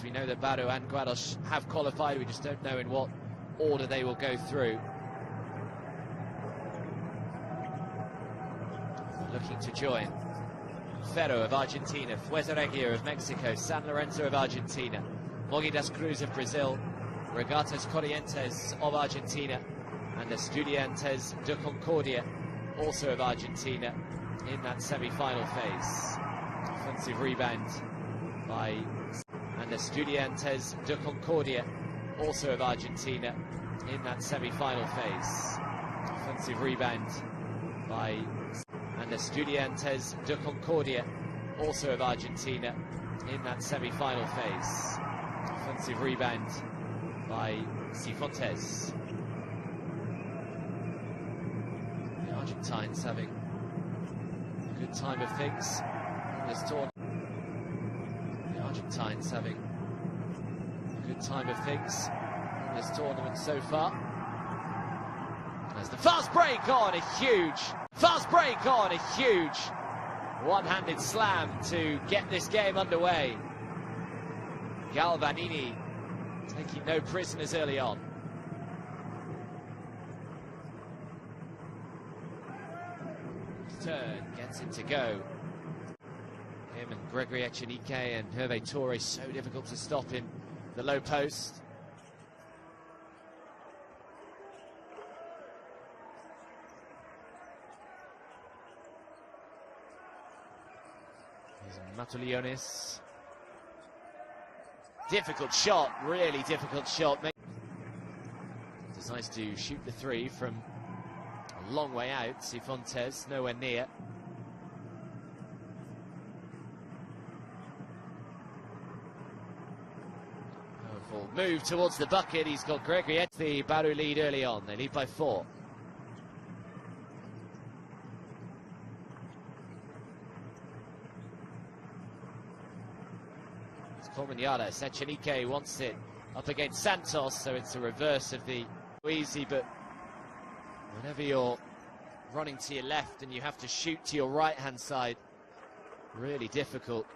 We know that Bauru and Guaros have qualified, we just don't know in what order they will go through. Looking to join Ferro of Argentina, Fuesaregio of Mexico, San Lorenzo of Argentina, Mogi Cruz of Brazil, Regatas Corrientes of Argentina, and Estudiantes de Concordia, also of Argentina, in that semi-final phase. Offensive rebound by Estudiantes de Concordia, also of Argentina, in that semi-final phase. Offensive rebound by Estudiantes de Concordia, also of Argentina, in that semi-final phase. Offensive rebound by Cifuentes. The Argentines having a good time of things in this tournament. The Argentines having a good time of things in this tournament so far. There's the fast break on, a huge one-handed slam to get this game underway. Galvanini taking no prisoners early on. Turn gets it to go. Him and Gregory Echenique and Hervé Torres, so difficult to stop in the low post. Matulionis. Difficult shot, really difficult shot. Decides to shoot the three from a long way out. Cifuentes nowhere near. Powerful move towards the bucket. He's got Gregory at the Bauru lead early on. They lead by 4. Lara, Echenique wants it up against Santos, so it's a reverse of the easy, but whenever you're running to your left and you have to shoot to your right hand side, really difficult.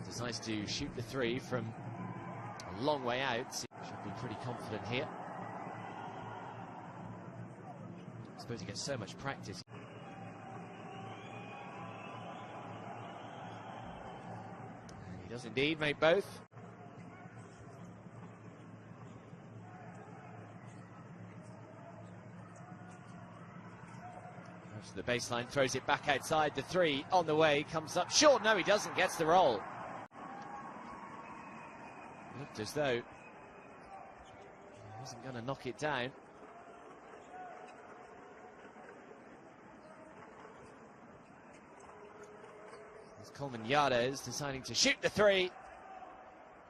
Decides to shoot the three from a long way out. Should be pretty confident here. I suppose he gets so much practice. And he does indeed make both. Goes to the baseline, throws it back outside. The three on the way, comes up short. No, he doesn't, gets the roll. Looked as though he wasn't going to knock it down. Coleman Yada is deciding to shoot the three,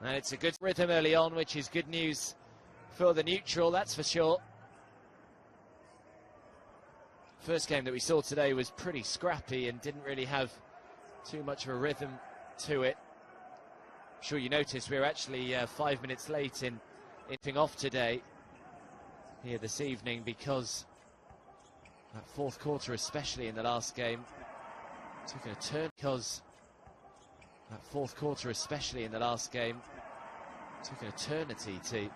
and it's a good rhythm early on, which is good news for the neutral, that's for sure. First game that we saw today was pretty scrappy and didn't really have too much of a rhythm to it. I'm sure you noticed we were actually 5 minutes late in hitting off today here this evening, because that fourth quarter, especially in the last game, took a turn. That fourth quarter, especially in the last game, took an eternity to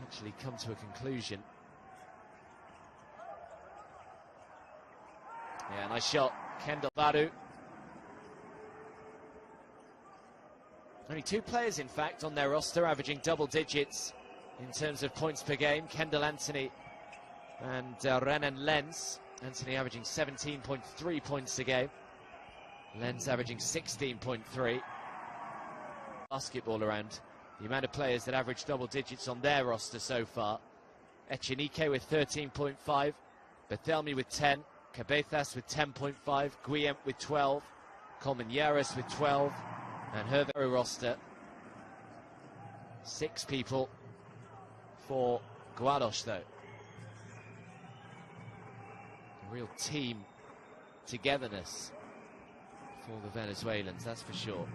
actually come to a conclusion. Yeah, nice shot, Kendall Bauru. Only 2 players, in fact, on their roster averaging double digits in terms of points per game. Kendall Anthony and Renan Lenz. Anthony averaging 17.3 points a game. Lenz averaging 16.3. Basketball around the amount of players that average double digits on their roster so far. Echenique with 13.5, Bethelmi with 10, Cabezas with 10.5, Guillem with 12, Coleman Yaris with 12, and her roster, 6 people for Guaros though. A real team togetherness for the Venezuelans, that's for sure.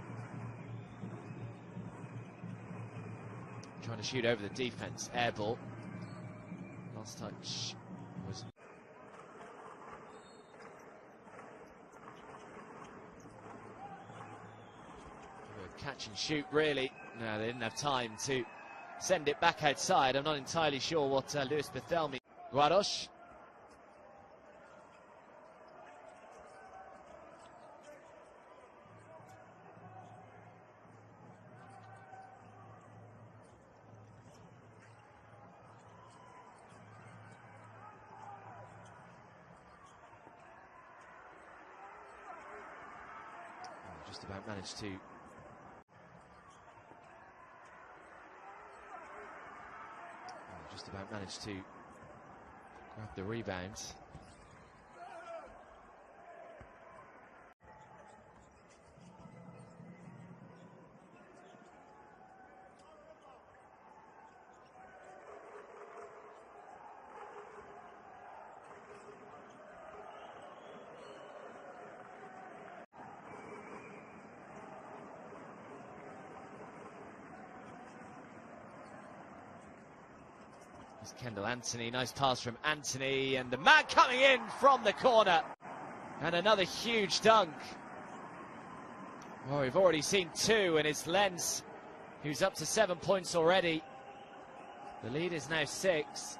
Trying to shoot over the defense, air ball. Last touch was... Catch and shoot, really. No, they didn't have time to send it back outside. I'm not entirely sure what Luis Barthelme... Guaros. Just about managed to... Just about managed to grab the rebound. Kendall Anthony, nice pass from Anthony, and the man coming in from the corner, and another huge dunk. Well, we've already seen two, and it's Lenz who's up to 7 points already. The lead is now 6.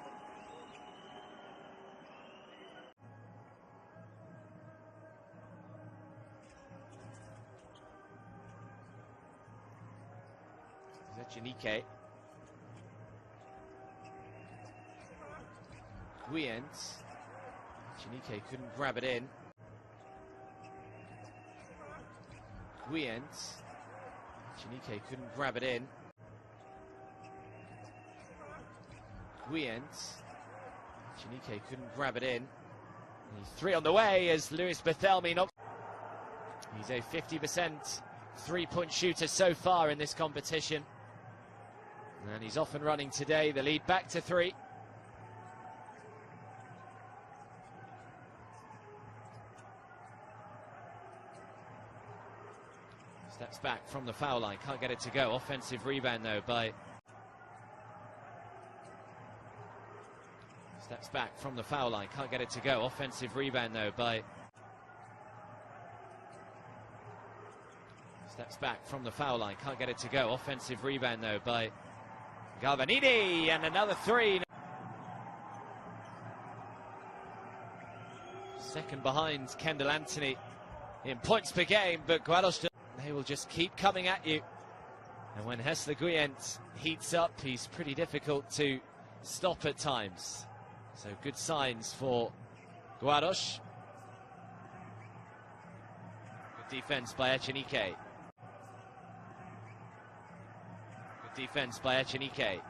Zetchenike. Zetchenike couldn't grab it in. Zetchenike couldn't grab it in. Zetchenike couldn't grab it in. And 3 on the way as Luis Barthelme knocks. He's a 50% three-point shooter so far in this competition. And he's off and running today. The lead back to 3. Steps back from the foul line, can't get it to go. Offensive rebound though by... Steps back from the foul line, can't get it to go. Offensive rebound though by... Steps back from the foul line, can't get it to go. Offensive rebound though by Galvanini, and another 3. Second behind Kendall Anthony in points per game, but Guaros... They will just keep coming at you. And when Hessler Guient heats up, he's pretty difficult to stop at times. So good signs for Guaros. Good defense by Zetchenike. Good defense by Zetchenike.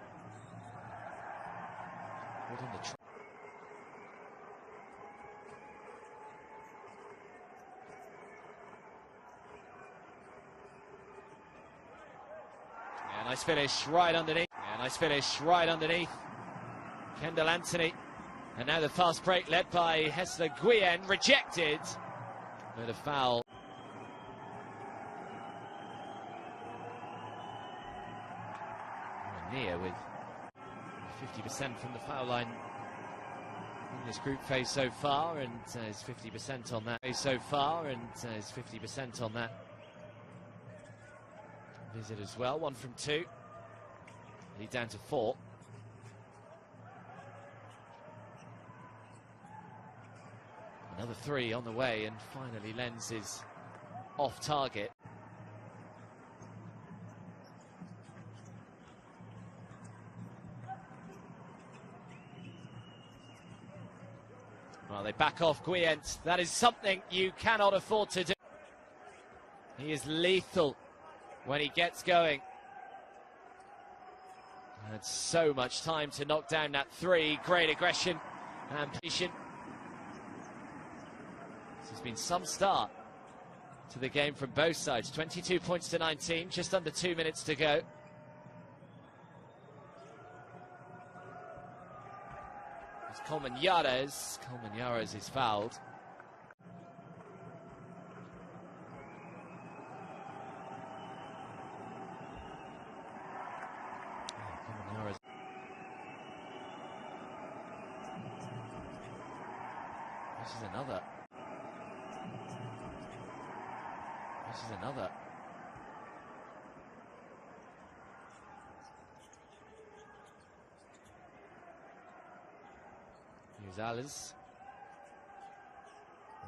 Holding the nice finish right underneath. Nice finish right underneath. Kendall Anthony. And now the fast break led by Hessler Guient, rejected. But a foul. Near with 50% from the foul line in this group phase so far, and is 50% on that so far, and is 50% on that visit as well. 1 from 2. Lead down to 4. Another 3 on the way, and finally Lenz is off target. Well, they back off Guient. That is something you cannot afford to do. He is lethal when he gets going. Had so much time to knock down that 3. Great aggression and patience. This has been some start to the game from both sides. 22 points to 19, just under 2 minutes to go. It's Coleman Yares. Coleman Yares is fouled. This is another. This is another. Here's Alice.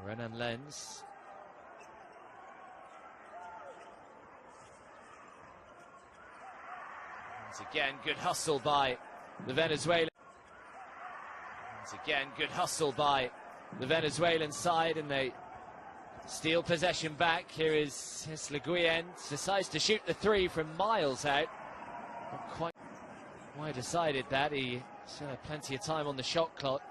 Renan Lenz. Once again, good hustle by the Venezuelan. Once again, good hustle by the Venezuelan side, and they steal possession back. Here is Guyen, decides to shoot the three from miles out. Not quite why he decided that. He still had plenty of time on the shot clock.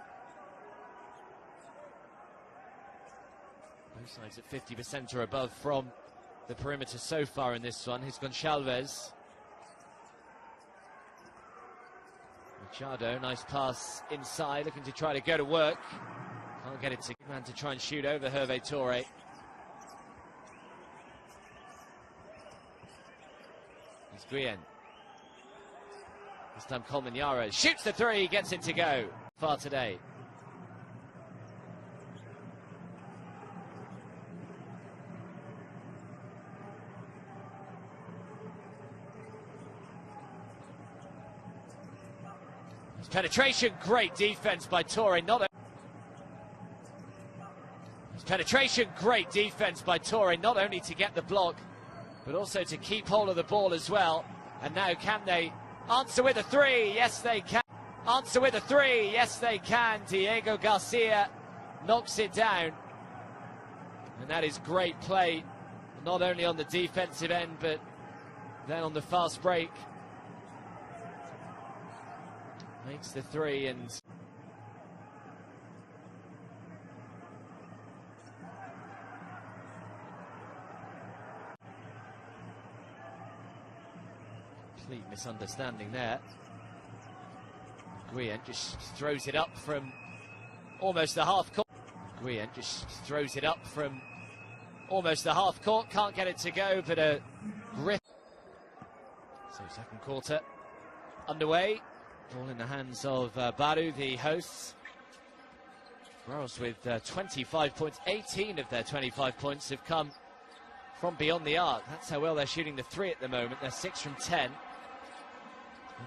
Both sides at 50% or above from the perimeter so far in this one. Here's Gonçalves. Machado, nice pass inside, looking to try to go to work. Can't get it to man to try and shoot over Hervé Touré. Here's Guyen. This time Coleman Lara shoots the three, gets it to go. Far today. Penetration, great defense by Touré. Penetration, great defense by Touré, not only to get the block, but also to keep hold of the ball as well. And now can they answer with a three? Yes, they can. Answer with a three. Yes, they can. Diego Garcia knocks it down. And that is great play, not only on the defensive end, but then on the fast break. Makes the three, and complete misunderstanding there. Guyen just throws it up from almost the half court. Guyen just throws it up from almost the half court. Can't get it to go, but a grip. So second quarter underway. All in the hands of Bauru, the hosts. Guaros with 25 points. 18 of their 25 points have come from beyond the arc. That's how well they're shooting the three at the moment. They're 6 from 10.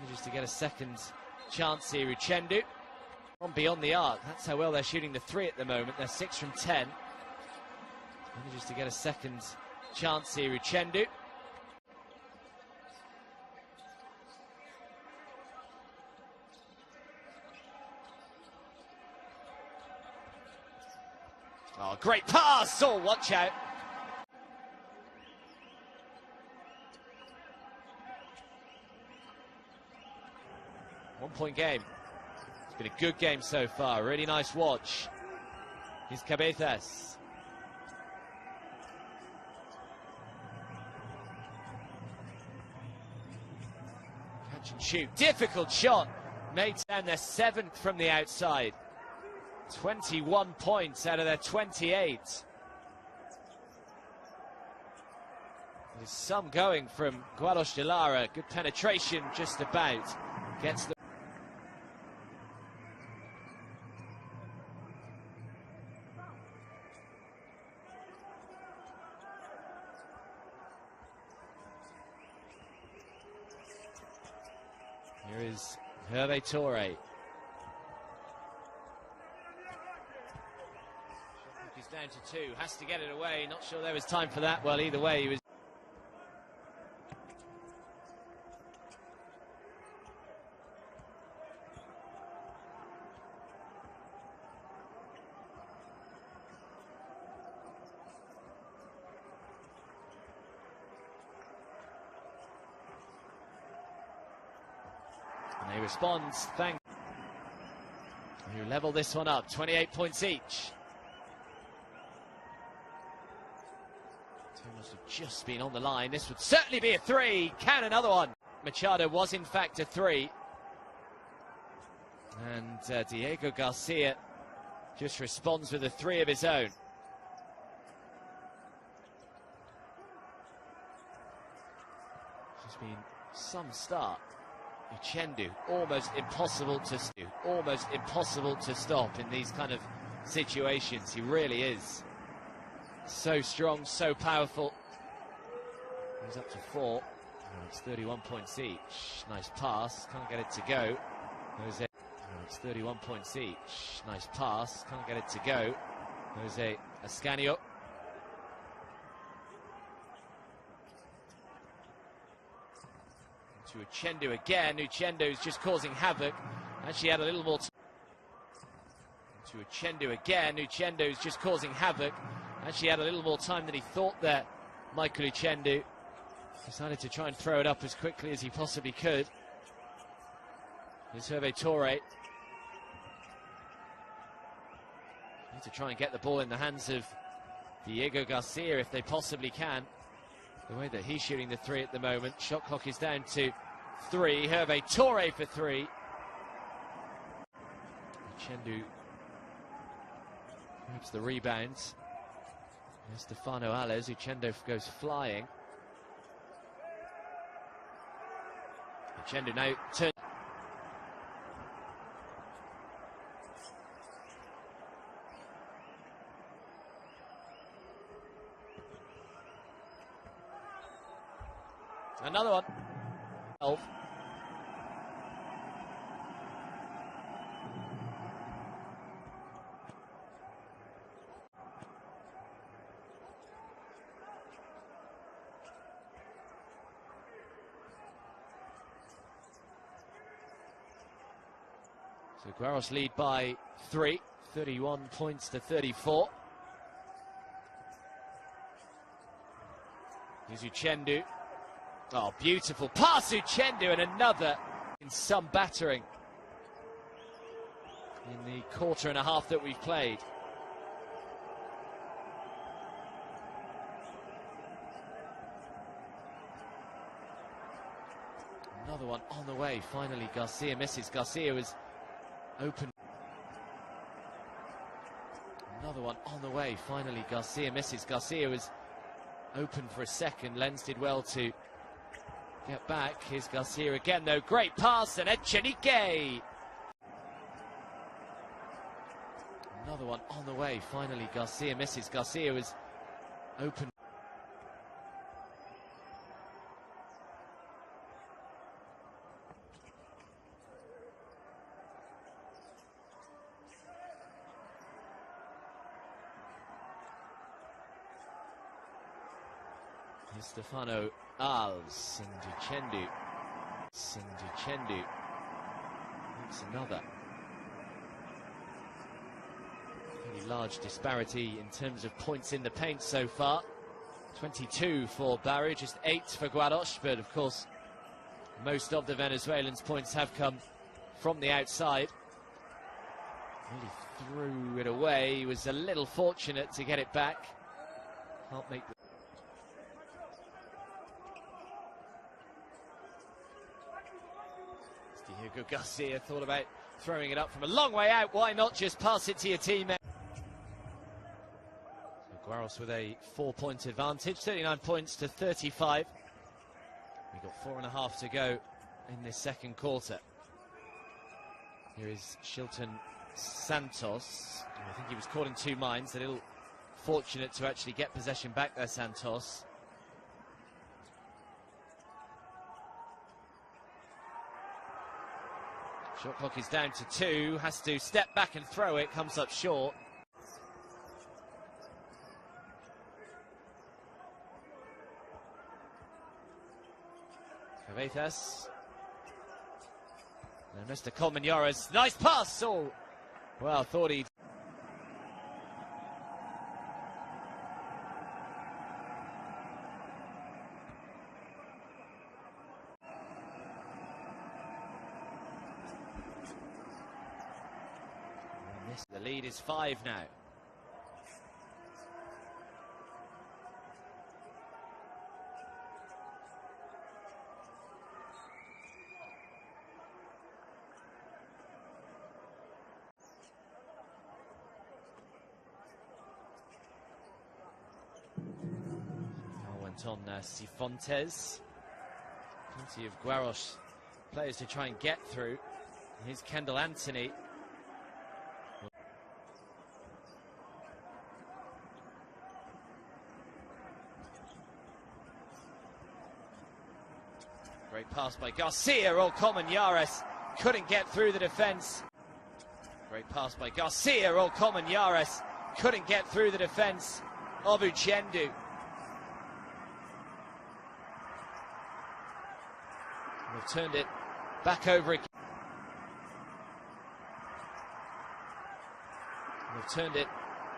Manages to get a second chance here, Uchendu. From beyond the arc. That's how well they're shooting the three at the moment. They're 6 from 10. Manages to get a second chance here, Uchendu. Oh, great pass! Oh, watch out. One-point game. It's been a good game so far. Really nice watch. Here's Cabezas. Catch and shoot. Difficult shot. Made down their 7th from the outside. 21 points out of their 28. There's some going from Guaros de Lara. Good penetration just about. Gets the... Here is Hervé Touré. He's down to 2, has to get it away. Not sure there was time for that. Well, either way, he was. And he responds, thank you. Level this one up, 28 points each. Must have just been on the line. This would certainly be a 3. Can another one. Machado was in fact a 3. And Diego Garcia just responds with a 3 of his own. Just been some start. Uchendu, almost impossible to stop in these kind of situations. He really is so strong, so powerful. He's up to 4. It's 31 points each. Nice pass, can't get it to go. It's 31 points each. Nice pass, can't get it to go. Jose Ascanio. To Uchendu again. Uchendu's just causing havoc. Actually had a little more. To Uchendu again. Uchendu's just causing havoc. Actually had a little more time than he thought there. Michael Uchendu decided to try and throw it up as quickly as he possibly could. Here's Hervé Touré. Need to try and get the ball in the hands of Diego Garcia if they possibly can. The way that he's shooting the 3 at the moment. Shot clock is down to 3. Hervé Touré for 3. Uchendu grabs the rebounds. There's Stefano Alves. Uchendu goes flying. Uchendu now turns. Another one. 12. So Guaros lead by 3, 31 points to 34. Here's Uchendu. Oh, beautiful pass, Uchendu, and another in some battering in the quarter and a half that we've played. Another one on the way, finally Garcia misses. Garcia was open. Another one on the way, finally Garcia misses. Garcia was open for a second. Lens did well to get back. Here's Garcia again though. Great pass, and Echenique. Another one on the way. Finally Garcia misses. Garcia was open. Here's Stefano Alves and Uchendu. That's another pretty large disparity in terms of points in the paint so far. 22 for Bauru, just 8 for Guaros, but of course most of the Venezuelans' points have come from the outside. Really threw it away. He was a little fortunate to get it back. Can't make the Diego Garcia thought about throwing it up from a long way out. Why not just pass it to your teammate? So Guaros with a 4-point advantage, 39 points to 35. We've got 4.5 to go in this second quarter. Here is Shilton Santos. I think he was caught in 2 minds. A little fortunate to actually get possession back there, Santos. Shot clock is down to 2, has to step back and throw it, comes up short. Cabezas. And Mr. Colmenares, nice pass! Oh, well, thought he'd... The lead is 5 now. Now went on Cifontes. Plenty of Guaros players to try and get through. Here's Kendall Anthony. pass by Garcia. All Yares couldn't get through the defence. Great pass by Garcia. All Yares couldn't get through the defence of Uchendu. We've turned it back over again. We've turned it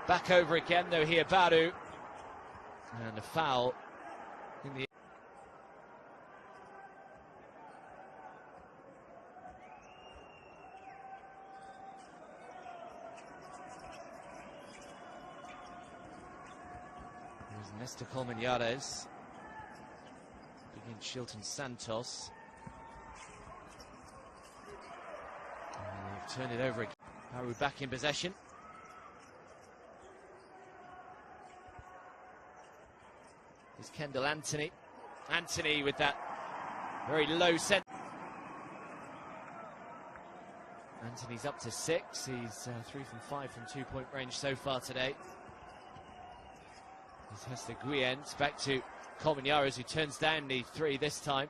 back over again, though, here, Bauru. And a foul in the... There's Nesta Colmenares. Begins Shilton Santos. And they've turned it over again. Bauru back in possession. Is Kendall Anthony. Anthony with that very low set. Anthony's up to 6. He's 3 from 5 from 2-point range so far today. This has the Guiens back to Colmenares, who turns down the 3 this time.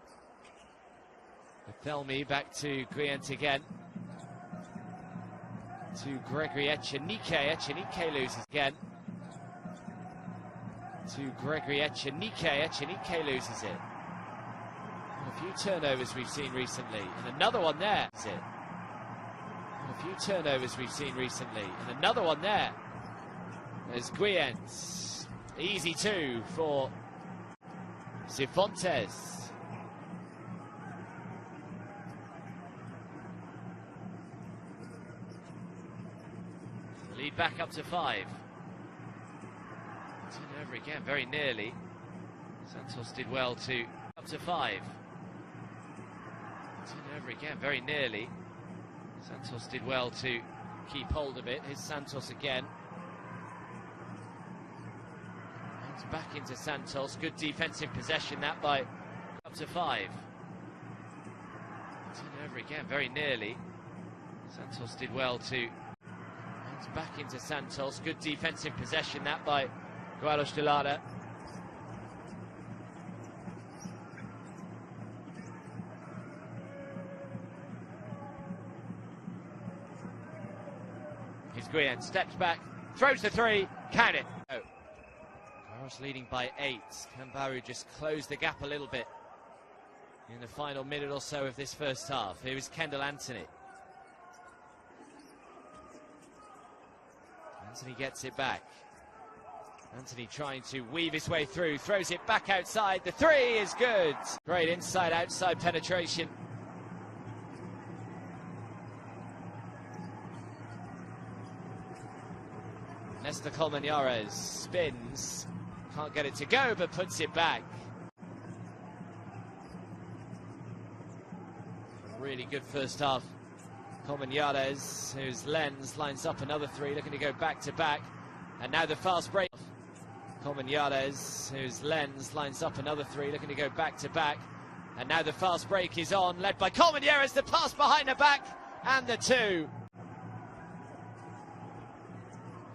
Thelmy back to Guiens again. To Gregory Echenique. Echenique loses again. To Gregory Echenique. Echenique loses it. And a few turnovers we've seen recently, and another one there. Is it? And a few turnovers we've seen recently, and another one there. There's Guiens. Easy 2 for Cifuentes. Lead back up to 5. Turn over again, very nearly. Santos did well to up to 5. Turn over again, very nearly. Santos did well to keep hold of it. Here's Santos again. And back into Santos. Good defensive possession, that by up to 5. Turn over again, very nearly. Santos did well to. And back into Santos. Good defensive possession, that by Guaros de Lara. Here's Guiens, steps back, throws the 3, count it. Oh. Guaros leading by 8. Can Bauru just close the gap a little bit in the final minute or so of this first half? Here is Kendall Anthony. Anthony gets it back. Anthony trying to weave his way through, throws it back outside. The 3 is good. Great inside-outside penetration. Nesta Colmenares spins. Can't get it to go, but puts it back. Really good first half. Colmenares, whose lens lines up another 3, looking to go back-to-back. And now the fast break. Colmenares, whose lens lines up another 3, looking to go back-to-back. And now the fast break is on, led by Colmenares, the pass behind the back, and the 2.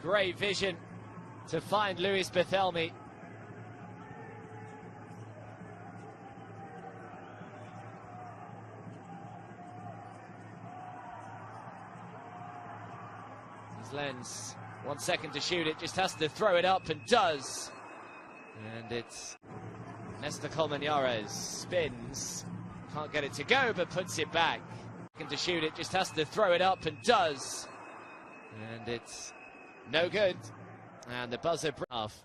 Great vision to find Luis Bethelmy. His lens, 1 second to shoot it, just has to throw it up, and does. And it's Nesta Colmenares, spins, can't get it to go, but puts it back. Second to shoot it, just has to throw it up, and does. And it's no good. And the buzzer off.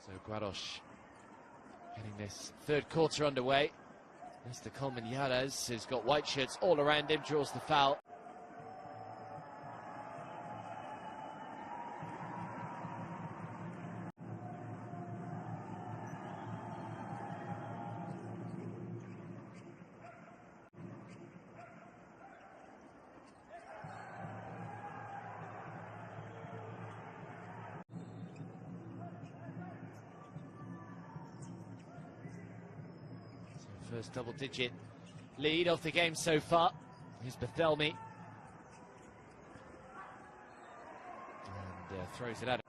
So Guaros getting this third quarter underway. Nesta Colmenares has got white shirts all around him, draws the foul. First double-digit lead of the game so far. Here's Bethelmi. And throws it out.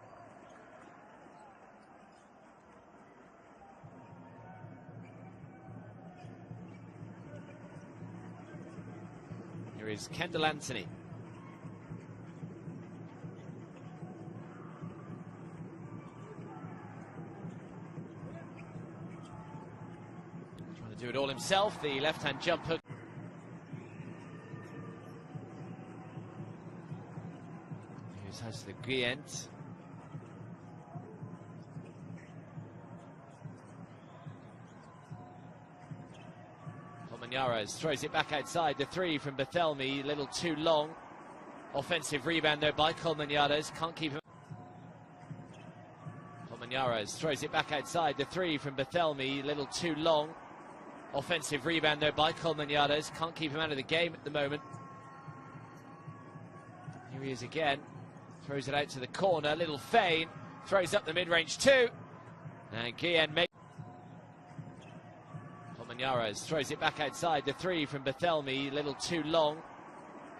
Here is Kendall Anthony. Trying to do it all himself, the left-hand jump hook. Has the Guient. Guaros throws it back outside. The three from Bethelmi, a little too long. Offensive rebound though by Guaros, can't keep him. Guaros throws it back outside. The three from Bethelmi, a little too long. Offensive rebound though by Guaros, can't keep him out of the game at the moment. Here he is again. Throws it out to the corner, little feign, throws up the mid-range two, and Guillen makes. Guaros throws it back outside. The three from Bethelmi, a little too long.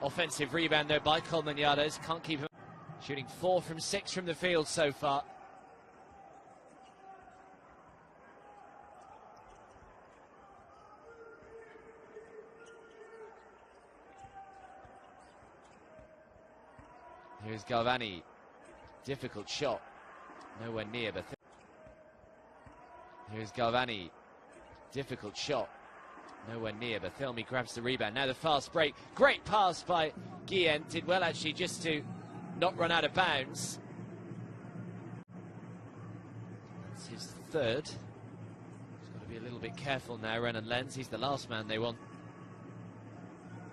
Offensive rebound though by Guaros, can't keep him. Shooting 4 from 6 from the field so far. Here's Galvani, difficult shot, nowhere near Bethelmi. Here's Galvani, difficult shot, nowhere near. Bethelmi grabs the rebound. Now the fast break, great pass by Guillen, did well actually just to not run out of bounds. That's his third. He's got to be a little bit careful now, Renan Lenz. He's the last man they want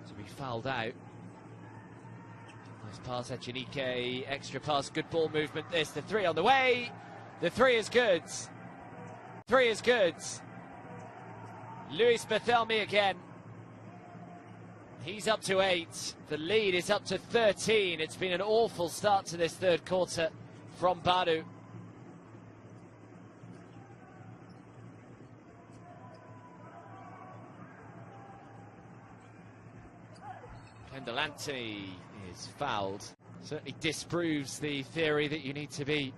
to be fouled out. Nice pass, Echenike, extra pass, good ball movement this, the three on the way, the three is good, three is good. Luis Bethelmi again, he's up to 8, the lead is up to 13, it's been an awful start to this third quarter from Bauru. Kendall Anthony is fouled. Certainly disproves the theory that you need to be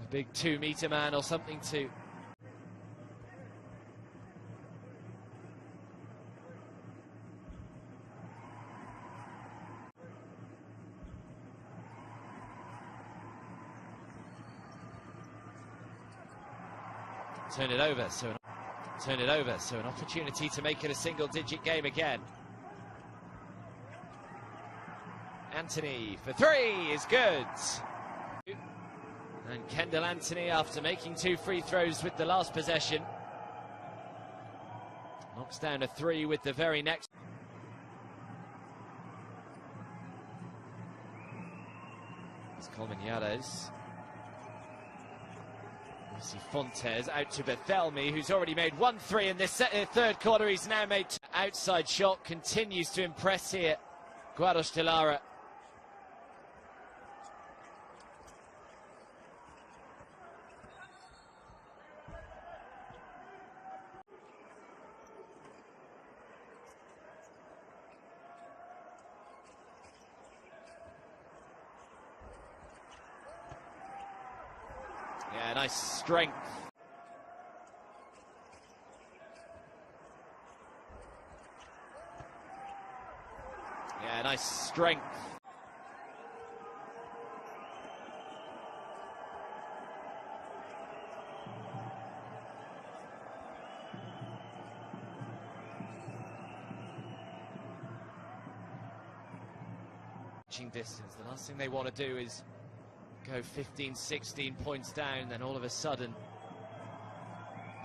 a big 2-meter man or something to. Turn it over, so an opportunity to make it a single-digit game again. Anthony for 3 is good. And Kendall Anthony, after making 2 free throws with the last possession, knocks down a 3 with the very next. It's Colmenares. Fontes out to Bethelmi, who's already made 1 3 in this third quarter. He's now made outside shot, continues to impress here. Guaros de Lara. Yeah, nice strength. Yeah, nice strength. Distance. The last thing they want to do is go 15, 16 points down, then all of a sudden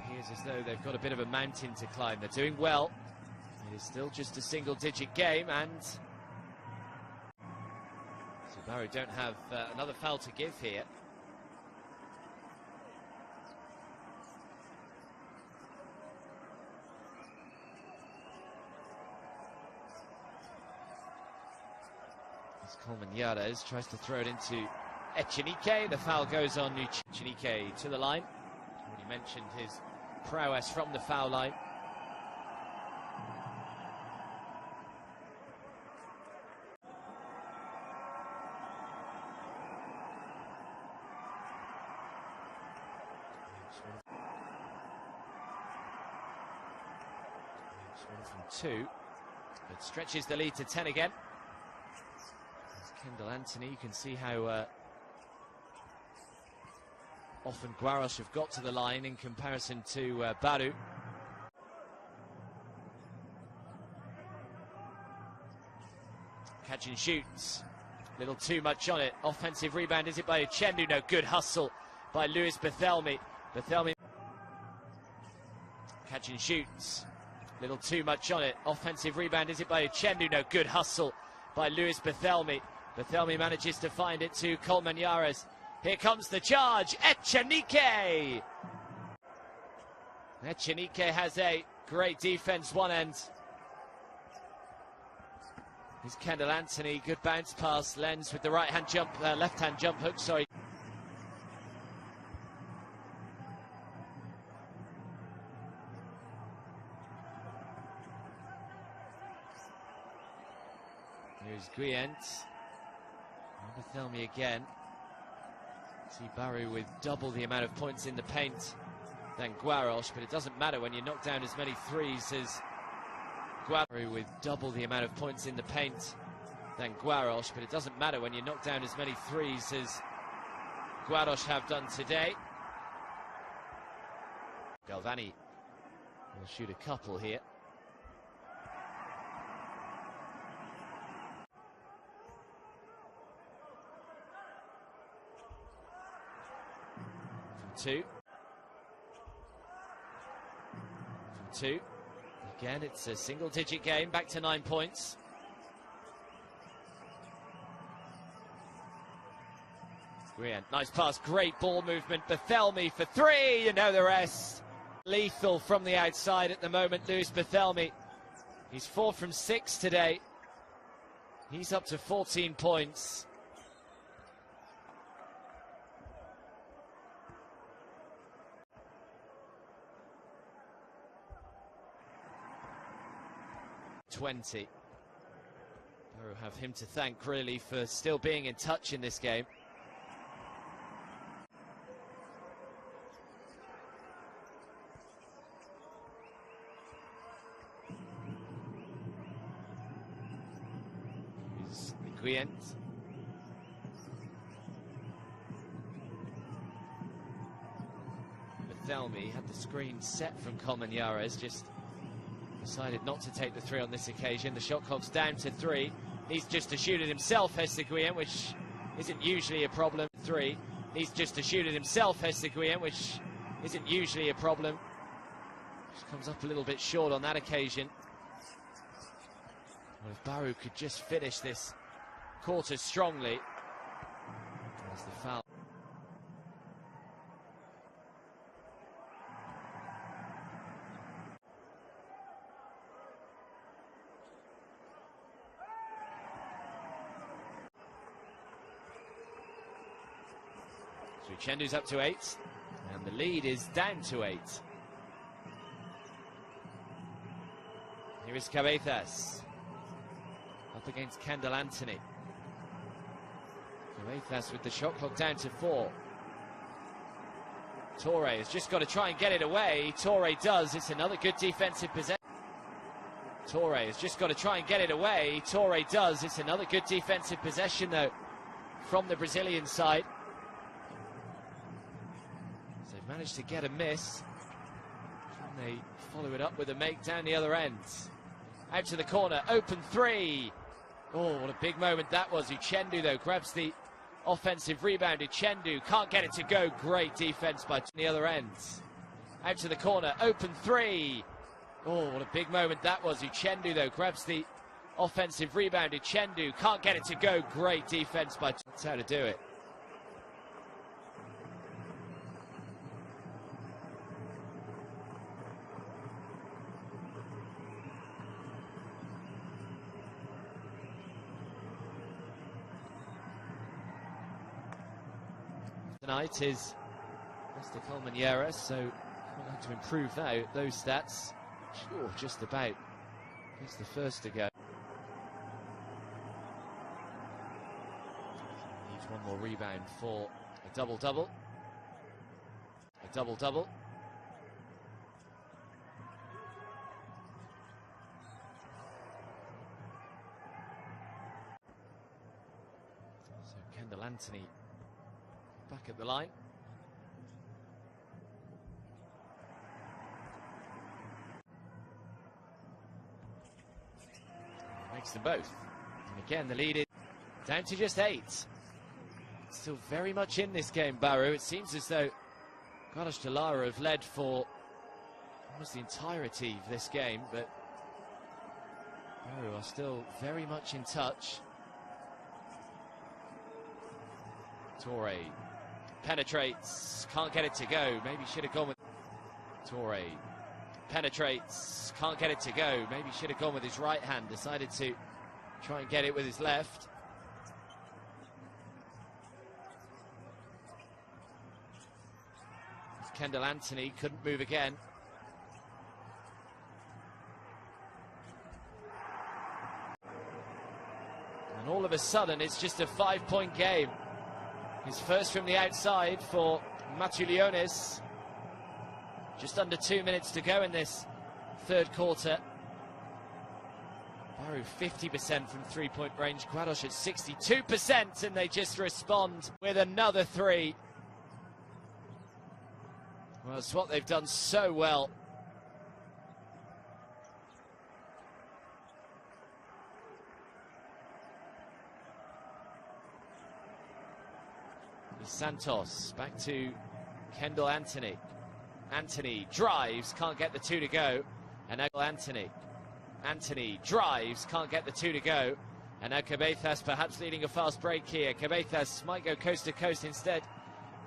appears as though they've got a bit of a mountain to climb. They're doing well. It is still just a single-digit game, and so Bauru don't have another foul to give here. Colmenares tries to throw it into Echenike. The foul goes on Echenike to the line. Already mentioned his prowess from the foul line. 1 from 2. It stretches the lead to 10 again. There's Kendall Anthony. You can see how often Guaros have got to the line in comparison to Bauru. Catch and shoots. Little too much on it. Offensive rebound, is it by Uchendu? No, good hustle by Lewis Bethelmy. Bethelmy. Catch and shoots. Little too much on it. Offensive rebound, is it by Uchendu? No, good hustle by Lewis Bethelmy. Bethelmy manages to find it to Coleman Yares. Here comes the charge. Echenike! Echenike has a great defense one end. Here's Kendall Anthony, good bounce pass. Lenz with the right-hand jump, left-hand jump hook, sorry. Here's Guient. Bethelmy again. See Bauru with double the amount of points in the paint than Guaros, but it doesn't matter when you knock down as many threes as Bauru with double the amount of points in the paint than Guaros, but it doesn't matter when you knock down as many threes as Guaros have done today. Galvani will shoot a couple here. From 2. From 2. Again, it's a single-digit game, back to 9 points. Guient, nice pass, great ball movement. Bethelmy for 3, you know the rest. Lethal from the outside at the moment, Lewis Bethelmy. He's 4 from 6 today. He's up to 14 points. Bauru have him to thank really for still being in touch in this game. Here's Guient. Bethelmy had the screen set from Coleman Yares, just decided not to take the 3 on this occasion. The shot clock's down to 3. Needs just to shoot it himself, Hester Guient, which isn't usually a problem. 3. Needs just to shoot it himself, Hester Guient, which isn't usually a problem. Just comes up a little bit short on that occasion. Well, if Bauru could just finish this quarter strongly. There's the foul. So Uchendu's up to 8, and the lead is down to 8. Here is Cabezas, up against Kendall Anthony. Cabezas with the shot clock down to 4. Torre has just got to try and get it away. Torre does. It's another good defensive possession. Torre has just got to try and get it away. Torre does. It's another good defensive possession, though, from the Brazilian side. They've managed to get a miss. Can they follow it up with a make down the other end? Out to the corner, open 3. Oh, what a big moment that was. Uchendu, though, grabs the offensive rebound. Uchendu can't get it to go. Great defense by the other end. Out to the corner, open 3. Oh, what a big moment that was. Uchendu, though, grabs the offensive rebound. Uchendu can't get it to go. Great defense by... That's how to do it. Tonight is Mr. Coleman Yares, so we'll have to improve those stats. Sure, just about. He's the first to go. Needs one more rebound for a double-double. A double-double. Anthony back at the line. Makes them both. And again, the lead is down to just 8. Still very much in this game, Bauru. It seems as though Guaros and Lara have led for almost the entirety of this game, but Bauru are still very much in touch. Torre penetrates, can't get it to go. Maybe should have gone with Torre. Penetrates, can't get it to go. Maybe should have gone with his right hand. Decided to try and get it with his left. Kendall Anthony couldn't move again. And all of a sudden, it's just a 5-point game. His first from the outside for Matulionis. Just under 2 minutes to go in this third quarter. Bauru 50% from three-point range. Guaros at 62%, and they just respond with another 3. Well, it's what they've done so well. Santos back to Kendall Anthony. Anthony drives, can't get the 2 to go. And now Anthony drives, can't get the 2 to go. And now Cabezas perhaps leading a fast break here. Cabezas might go coast to coast instead.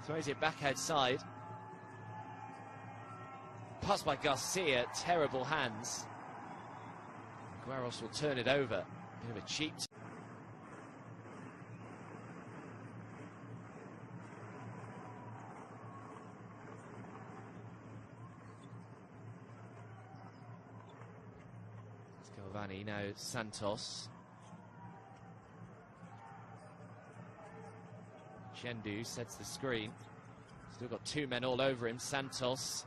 Throws it back outside. Pass by Garcia, terrible hands. Guaros will turn it over. Bit of a cheap. Galvani, now Santos. Chendu sets the screen. Still got 2 men all over him. Santos.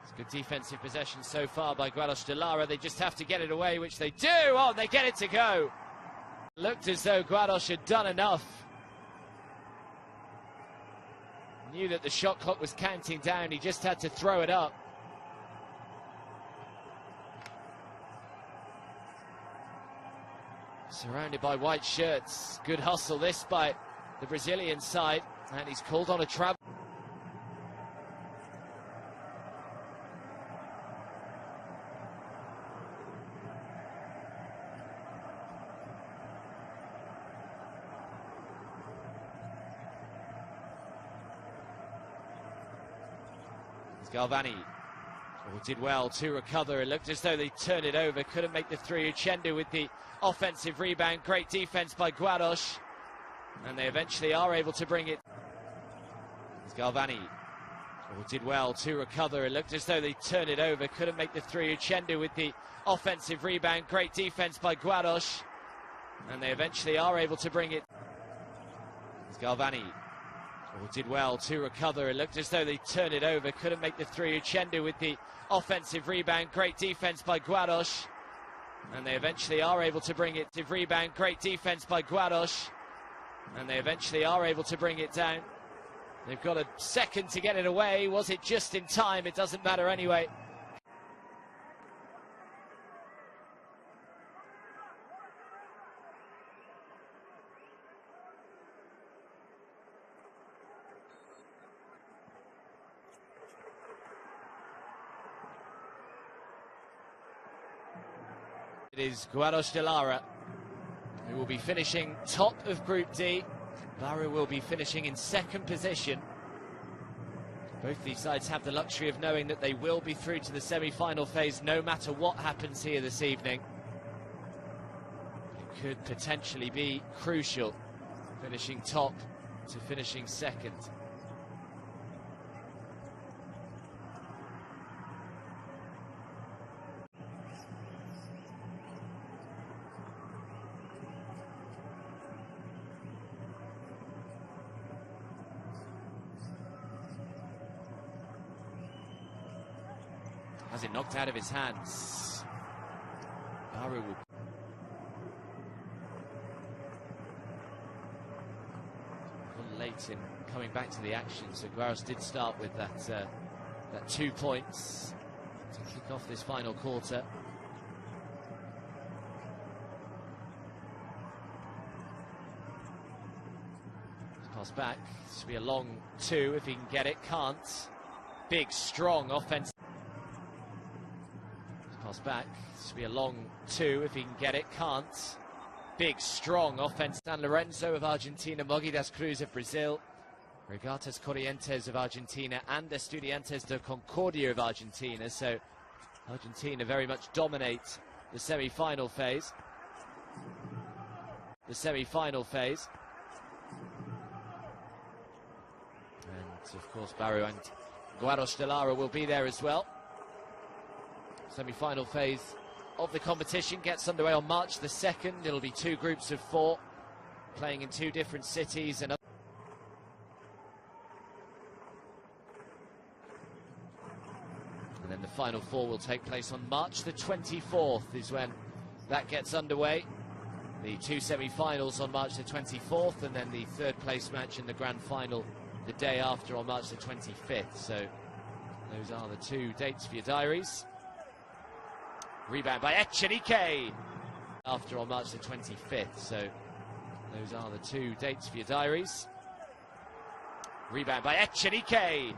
It's good defensive possession so far by Guaros and Lara. They just have to get it away, which they do. Oh, they get it to go. Looked as though Guaros had done enough. Knew that the shot clock was counting down. He just had to throw it up. Surrounded by white shirts. Good hustle this by the Brazilian side. And he's called on a travel. Galvani did well to recover. It looked as though they turned it over. Couldn't make the 3. Uchendu with the offensive rebound. Great defense by Guaros. And they eventually are able to bring it. Galvani did well to recover. It looked as though they turned it over. Couldn't make the 3. Uchendu with the offensive rebound. Great defense by Guaros. And they eventually are able to bring it. Galvani did well to recover. It looked as though they turned it over. Couldn't make the 3. Uchendu with the offensive rebound. Great defense by Guaros. And they eventually are able to bring it. Rebound. Great defense by Guaros. And they eventually are able to bring it down. They've got a second to get it away. Was it just in time? It doesn't matter anyway. It is Guaros and Lara who will be finishing top of Group D. Bauru will be finishing in second position. Both these sides have the luxury of knowing that they will be through to the semi-final phase no matter what happens here this evening. It could potentially be crucial, finishing top to finishing second. Has it knocked out of his hands. Bauru will. point in coming back to the action. So Guaros did start with that 2 points to kick off this final quarter. Pass back, this will be a long 2 if he can get it, can't. Big, strong offense. Pass back, this will be a long 2 if he can get it, can't. Big, strong offense. San Lorenzo of Argentina, Mogi das Cruz of Brazil, Regatas Corrientes of Argentina, and Estudiantes de Concordia of Argentina. So Argentina very much dominate the semi-final phase. And of course Bauru and Guaros de Lara will be there as well. Semi-final phase of the competition gets underway on March the 2nd. It'll be 2 groups of 4 playing in 2 different cities. And then the final 4 will take place on March the 24th is when that gets underway. The 2 semi-finals on March the 24th, and then the 3rd place match in the grand final the day after on March the 25th. So those are the 2 dates for your diaries. Rebound by Echenique after on March the 25th. So those are the 2 dates for your diaries. Rebound by Echenique.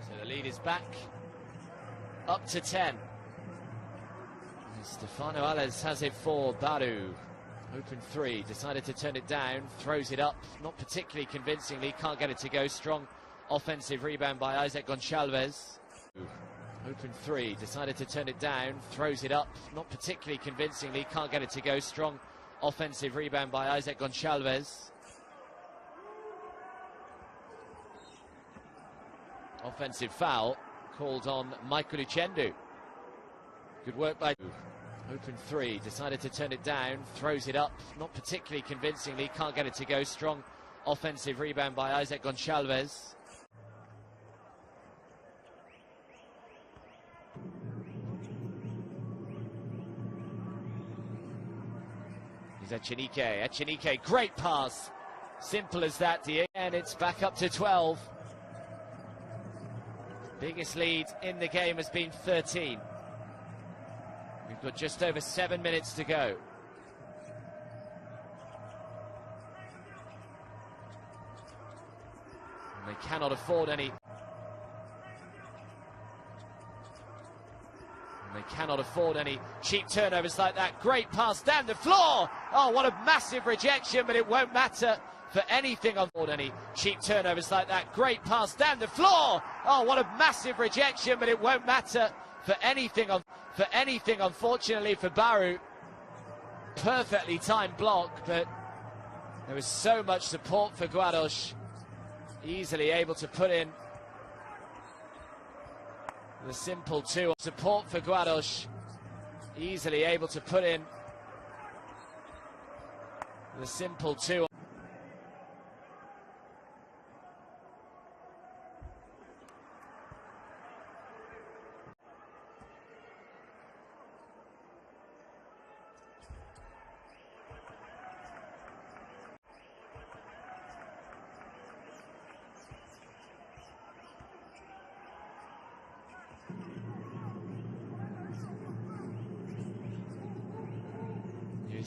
So the lead is back up to 10. Stefano Alves has it for Bauru. Open 3, decided to turn it down, throws it up, not particularly convincingly, can't get it to go. Strong offensive rebound by Isaac Gonçalves. Open 3, decided to turn it down, throws it up, not particularly convincingly, can't get it to go. Strong offensive rebound by Isaac Gonçalves. Offensive foul called on Michael Uchendu. Good work by Open 3, decided to turn it down, throws it up, not particularly convincingly, can't get it to go. Strong offensive rebound by Isaac Gonçalves. Here's Echenique, great pass. Simple as that, and it's back up to 12. Biggest lead in the game has been 13. We've got just over 7 minutes to go. And they cannot afford any. Cheap turnovers like that. Great pass down the floor. Oh, what a massive rejection, but it won't matter for anything on board. Any cheap turnovers like that. Great pass down the floor. Oh, what a massive rejection, but it won't matter for anything, unfortunately for Bauru. Perfectly timed block, but there was so much support for Guaros. Easily able to put in the simple 2. Support for Guaros. Easily able to put in the simple 2.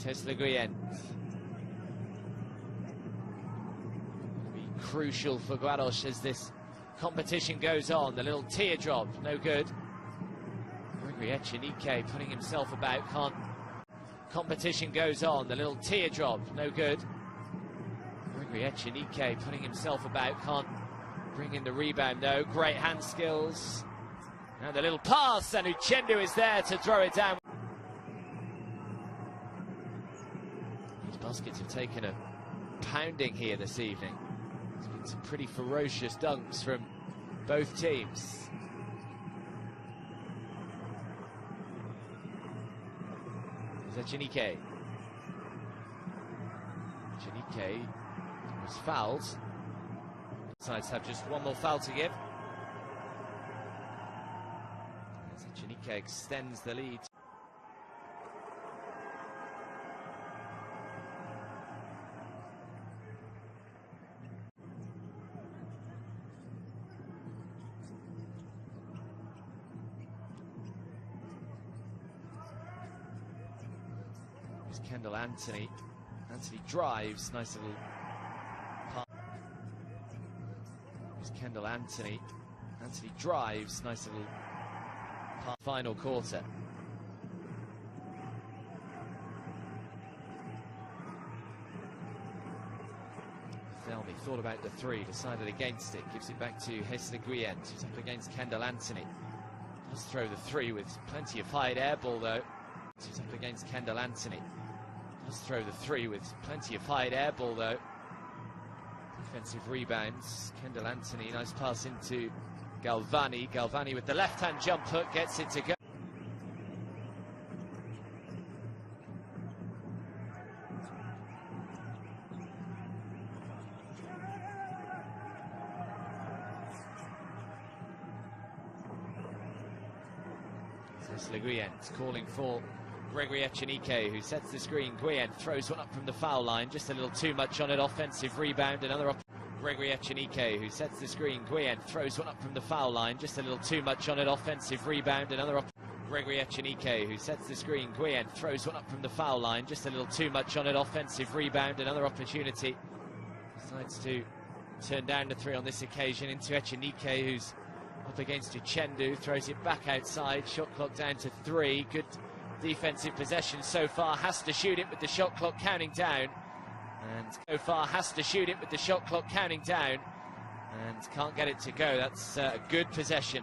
Tesla Guyen. Be crucial for Guaros as this competition goes on. The little teardrop, no good. Echenique putting himself about, can't. Competition goes on. The little teardrop, no good. Echenique putting himself about, can't bring in the rebound. No, great hand skills. And the little pass, and Uchendu is there to throw it down. Baskets have taken a pounding here this evening. There's been some pretty ferocious dunks from both teams. There's Echenique. Echenique was fouled. Sides have just one more foul to give. Echenike extends the lead. Here's Kendall Anthony. Anthony drives, nice little pass. Here's Kendall Anthony. Anthony drives, nice little pass. Final quarter. Thelmy thought about the three, decided against it, gives it back to Hesle Guyen, who's up against Kendall Anthony. Does throw the three with plenty of high air ball though. Who's up against Kendall Anthony. Does throw the three with plenty of high air ball though. Defensive rebounds. Kendall Anthony, nice pass into Galvani. Galvani with the left-hand jump hook gets it to go. Hesle Guyen calling for Gregory Echenike, who sets the screen. Guyen throws one up from the foul line, just a little too much on it. Offensive rebound, another up. Gregory Echenike, who sets the screen. Guyen throws one up from the foul line, just a little too much on it. Offensive rebound, another up. Gregory Echenike, who sets the screen. Guyen throws one up from the foul line, just a little too much on it. Offensive rebound, another opportunity. Decides to turn down the three on this occasion into Echenike, who's up against Uchendu, throws it back outside. Shot clock down to 3. Good defensive possession so far. Has to shoot it with the shot clock counting down. And so far has to shoot it with the shot clock counting down. And can't get it to go. That's a good possession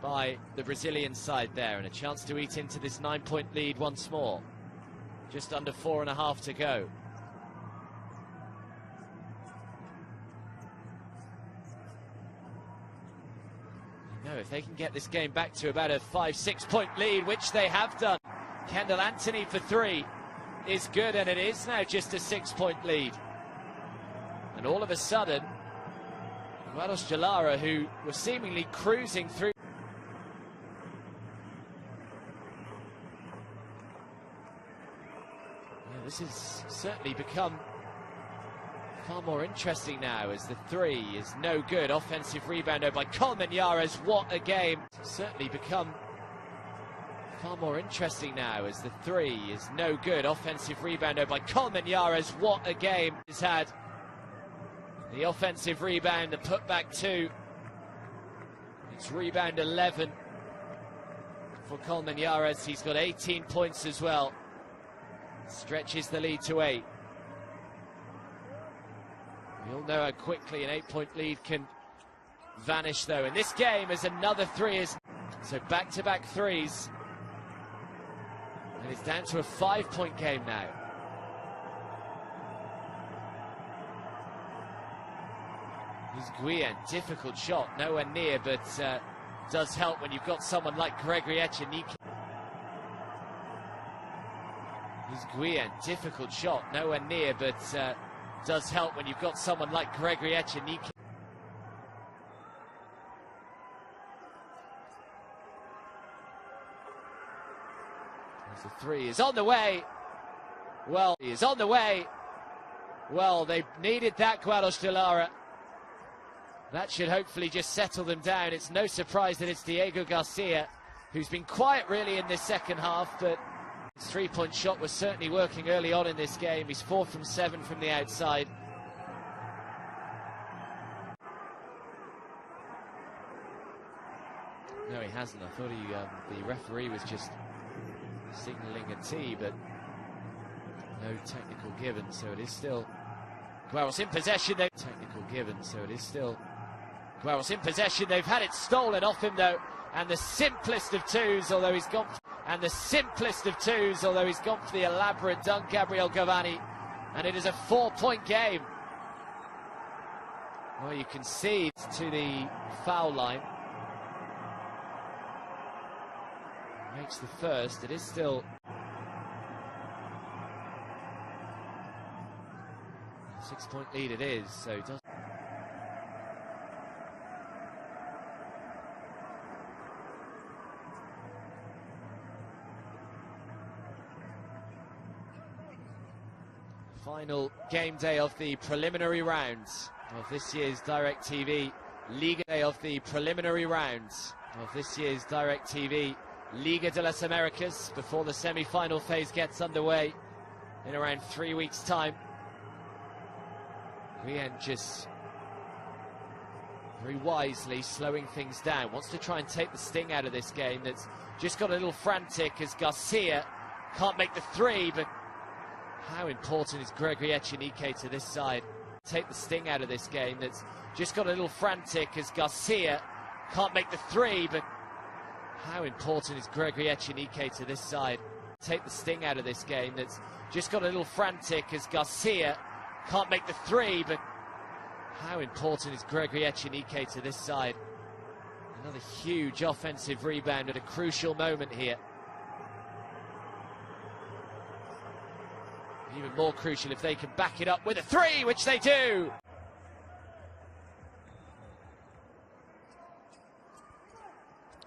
by the Brazilian side there. And a chance to eat into this 9-point lead once more. Just under 4.5 to go. No, if they can get this game back to about a 5-6 point lead, which they have done. Kendall Anthony for 3 is good, and it is now just a 6-point lead. And all of a sudden, Guaros Lara, who was seemingly cruising through. Yeah, this has certainly become far more interesting now, as the 3 is no good. Offensive rebound by Colmenares. What a game. Certainly become far more interesting now, as the 3 is no good. Offensive rebound by Colmenares. What a game he's had. The offensive rebound, the putback 2. It's rebound 11 for Colmenares. He's got 18 points as well. Stretches the lead to 8. We all know how quickly an 8-point lead can vanish, though. In this game, as another 3 is... So back-to-back 3s. And it's down to a 5-point game now. Here's Guyen. Difficult shot. Nowhere near, but does help when you've got someone like Gregory Echenike. Here's Guyen. Difficult shot. Nowhere near, but... does help when you've got someone like Gregory Echenike. As the 3 is on the way. Well, he is on the way. Well, they needed that, Guaros Lara. That should hopefully just settle them down. It's no surprise that it's Diego Garcia, who's been quiet really in this second half, but his 3-point shot was certainly working early on in this game. He's 4 from 7 from the outside. No, he hasn't. I thought the referee was just signalling a tee, but no technical given, so it is still Guaros in possession. Technical given, so it is still Guaros in possession. They've had it stolen off him, though, and the simplest of twos, although he's gone... And the simplest of twos, although he's gone for the elaborate dunk, Gabriel Galvani. And it is a 4-point game. Well, you concede to the foul line. Makes the first. It is still... a 6-point lead it is, so it does... Final game day of the preliminary rounds of this year's DirecTV Liga day of the preliminary rounds of this year's DirecTV Liga de las Americas before the semi-final phase gets underway in around 3 weeks' time. Guaros just very wisely slowing things down, wants to try and take the sting out of this game that's just got a little frantic as Garcia can't make the three, but how important is Gregory Echenique to this side? Take the sting out of this game that's just got a little frantic as Garcia can't make the three, but how important is Gregory Echenique to this side? Take the sting out of this game that's just got a little frantic as Garcia can't make the three, but how important is Gregory Echenique to this side? Another huge offensive rebound at a crucial moment here. Even more crucial if they can back it up with a three, which they do!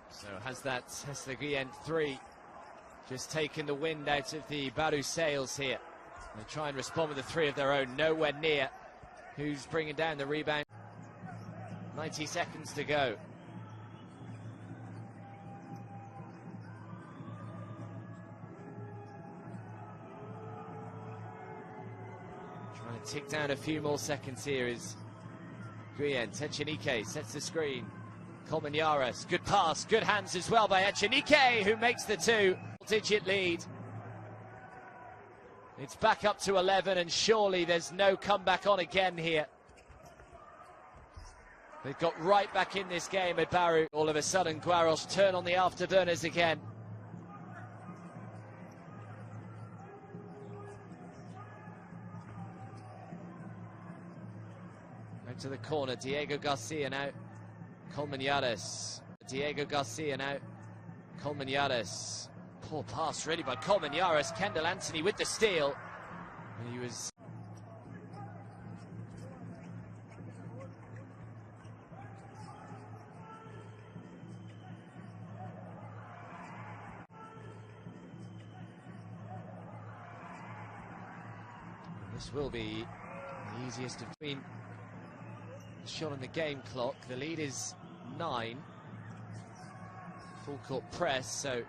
So has that Guaros three just taken the wind out of the Bauru sails here? They try and respond with a three of their own, nowhere near. Who's bringing down the rebound? 90 seconds to go. Trying to tick down a few more seconds here is Guaros. Echenique sets the screen. Guaros, good pass, good hands as well by Echenique, who makes the two-digit lead. It's back up to 11, and surely there's no comeback on again here. They've got right back in this game at Bauru. All of a sudden, Guaros turn on the afterburners again. Out to the corner, Diego Garcia now. Guaros. Diego Garcia now. Guaros. Poor pass really by Guaros. Kendall Anthony with the steal. He was... This will be the easiest of between shot on the game clock. The lead is 9. Full court press, so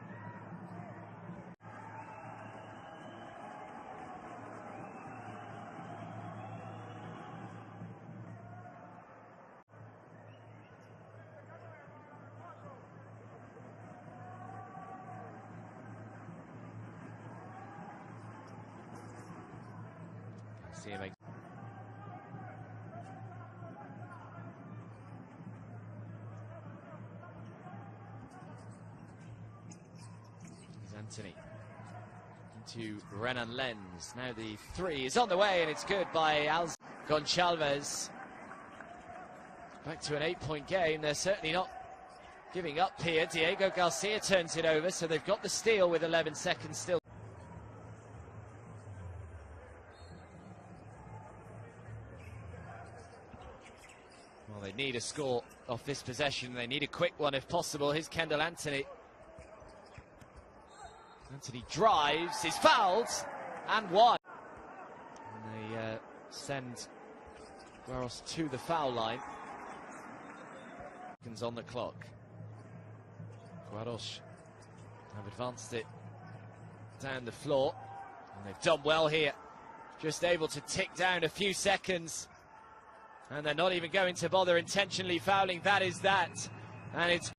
see him. Anthony into Renan Lenz. Now the three is on the way, and it's good by Goncalves. Back to an 8-point game. They're certainly not giving up here. Diego Garcia turns it over, so they've got the steal with 11 seconds still. Well, they need a score off this possession. They need a quick one if possible. Here's Kendall Anthony. Anthony drives, is fouled, and one. And they send Guaros to the foul line. Seconds on the clock. Guaros have advanced it down the floor, and they've done well here. Just able to tick down a few seconds, and they're not even going to bother intentionally fouling. That is that, and it's